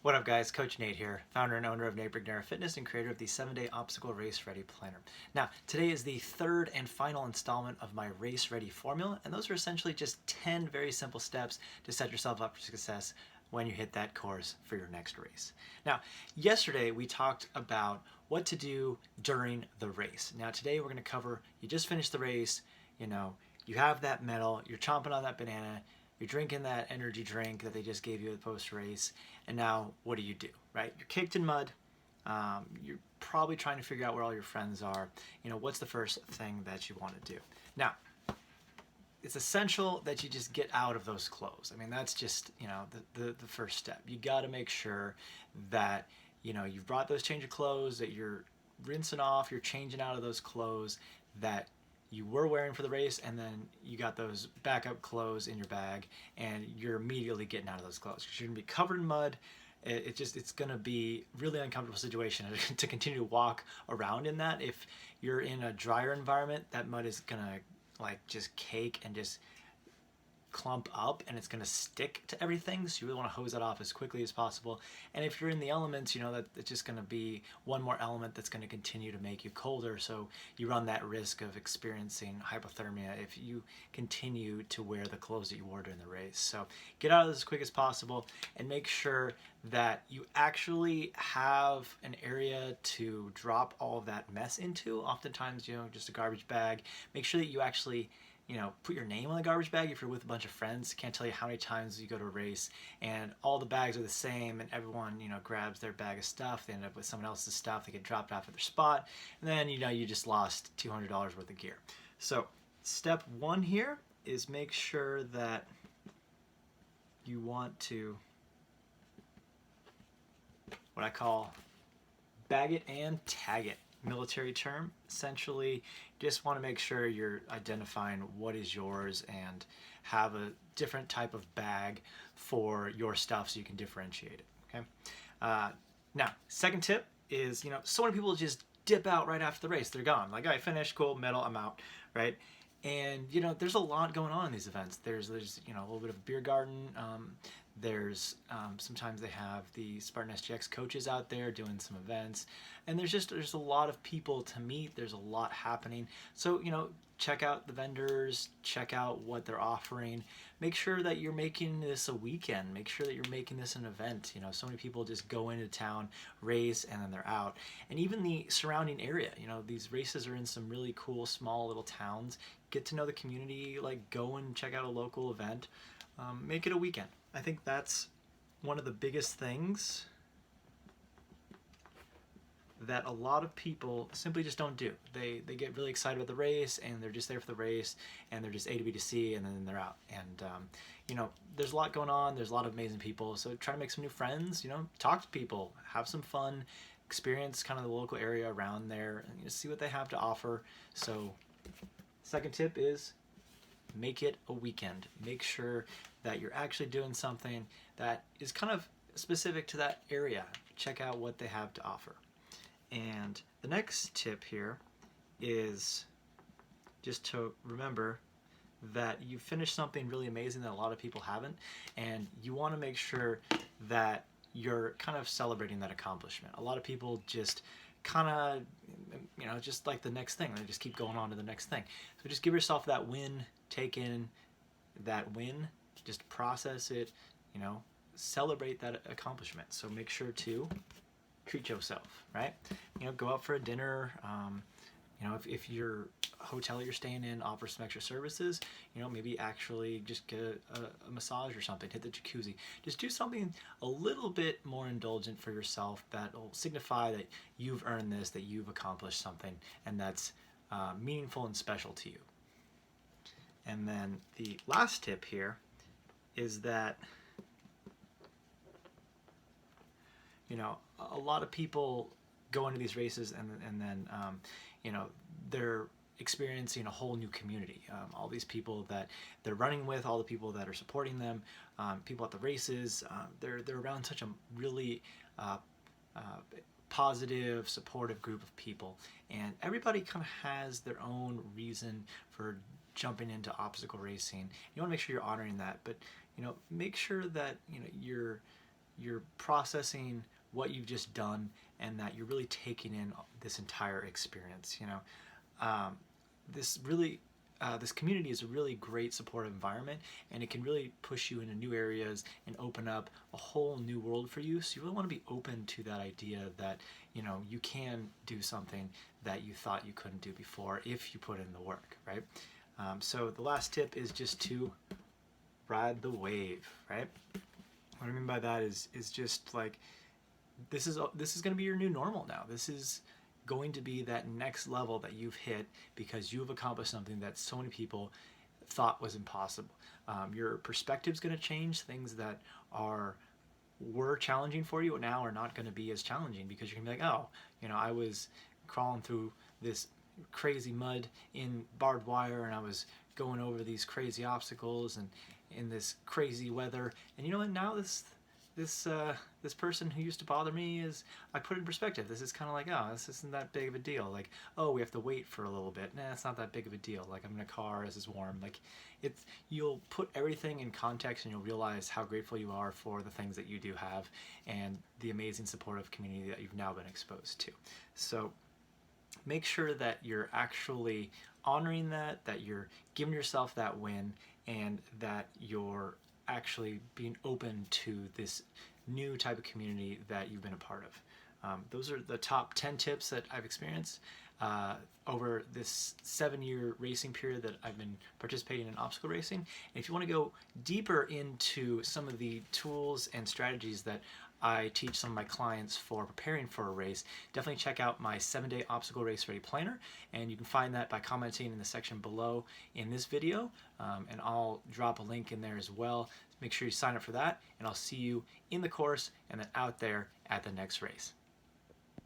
What up guys, Coach Nate here, founder and owner of Nate Brignera Fitness and creator of the 7-Day Obstacle Race Ready Planner. Now, today is the third and final installment of my Race Ready formula, and those are essentially just 10 very simple steps to set yourself up for success when you hit that course for your next race. Now, yesterday we talked about what to do during the race. Now today we're going to cover, you just finished the race, you have that medal, you're chomping on that banana, you're drinking that energy drink that they just gave you at the post-race, and now what do, right? You're caked in mud. You're probably trying to figure out where all your friends are. What's the first thing that you want to do? Now, it's essential that you just get out of those clothes. I mean, that's just, the first step. You got to make sure that, you've brought those change of clothes, that you're rinsing off, you're changing out of those clothes that you were wearing for the race, and then you got those backup clothes in your bag, and you're immediately getting out of those clothes because you're gonna be covered in mud. It's gonna be really uncomfortable situation to continue to walk around in that. If you're in a drier environment, that mud is gonna just cake and just clump up, and it's going to stick to everything, so you really want to hose that off as quickly as possible. And if you're in the elements, that it's just going to be one more element that's going to continue to make you colder, so you run that risk of experiencing hypothermia if you continue to wear the clothes that you wore during the race. So get out of this as quick as possible and make sure that you actually have an area to drop all of that mess into. Oftentimes, just a garbage bag. Make sure that you actually put your name on the garbage bag if you're with a bunch of friends. Can't tell you how many times you go to a race and all the bags are the same, and everyone, grabs their bag of stuff. They end up with someone else's stuff. They get dropped off at their spot, and then, you just lost $200 worth of gear. So step one here is make sure that you want to, what I call, bag it and tag it. Military term. Essentially, just want to make sure you're identifying what is yours and have a different type of bag for your stuff so you can differentiate it. Okay. Now, second tip is, so many people just dip out right after the race. They're gone. Like, all right, finished, cool, medal, I'm out, right? And there's a lot going on in these events. There's a little bit of a beer garden. There's sometimes they have the Spartan SGX coaches out there doing some events, and there's a lot of people to meet. There's a lot happening. So check out the vendors, check out what they're offering. Make sure that you're making this a weekend. Make sure that you're making this an event. So many people just go into town, race, and then they're out. And even the surrounding area. These races are in some really cool small little towns. Get to know the community. Go and check out a local event. Make it a weekend. I think that's one of the biggest things that a lot of people simply just don't do. They get really excited about the race, and they're just there for the race, and they're just A to B to C, and then they're out. And there's a lot going on. There's a lot of amazing people. So try to make some new friends. Talk to people, have some fun, experience kind of the local area around there, and see what they have to offer. So second tip is make it a weekend. Make sure that you're actually doing something that is kind of specific to that area. Check out what they have to offer. And the next tip here is just to remember that you finished something really amazing that a lot of people haven't, and you want to make sure that you're kind of celebrating that accomplishment. A lot of people just kind of, just like the next thing. They just keep going on to the next thing. So just give yourself that win, take in that win, just process it, celebrate that accomplishment. So make sure to treat yourself, right? Go out for a dinner. If your hotel you're staying in offers some extra services, maybe actually just get a massage or something, hit the jacuzzi. Just do something a little bit more indulgent for yourself that will signify that you've earned this, that you've accomplished something, and that's meaningful and special to you. And then the last tip here is that, a lot of people go into these races and then, they're experiencing a whole new community. All these people that they're running with, all the people that are supporting them, people at the races, they're around such a really positive, supportive group of people. And everybody kind of has their own reason for jumping into obstacle racing. You want to make sure you're honoring that, but make sure that you're you're processing what you've just done, and that you're really taking in this entire experience. This really this community is a really great supportive environment, and it can really push you into new areas and open up a whole new world for you. So you really want to be open to that idea that you can do something that you thought you couldn't do before if you put in the work, right? So the last tip is just to ride the wave, right? What I mean by that is just like this is going to be your new normal now. This is going to be that next level that you've hit because you've accomplished something that so many people thought was impossible. Your perspective's going to change. Things that were challenging for you now are not going to be as challenging, because you're going to be like, oh, I was crawling through this crazy mud in barbed wire, and I was going over these crazy obstacles and in this crazy weather, and you know what, now this person who used to bother me, I put it in perspective. This is kind of like, oh, this isn't that big of a deal. Like, oh, we have to wait for a little bit. Nah, it's not that big of a deal. Like, I'm in a car, this is warm. Like, you'll put everything in context, and you'll realize how grateful you are for the things that you do have and the amazing supportive community that you've now been exposed to. So make sure that you're actually honoring that you're giving yourself that win, and that you're actually being open to this new type of community that you've been a part of. Those are the top 10 tips that I've experienced over this 7-year racing period that I've been participating in obstacle racing. And if you want to go deeper into some of the tools and strategies that I teach some of my clients for preparing for a race, definitely check out my 7-day obstacle race ready planner, and you can find that by commenting in the section below in this video, and I'll drop a link in there as well. Make sure you sign up for that, and I'll see you in the course and then out there at the next race.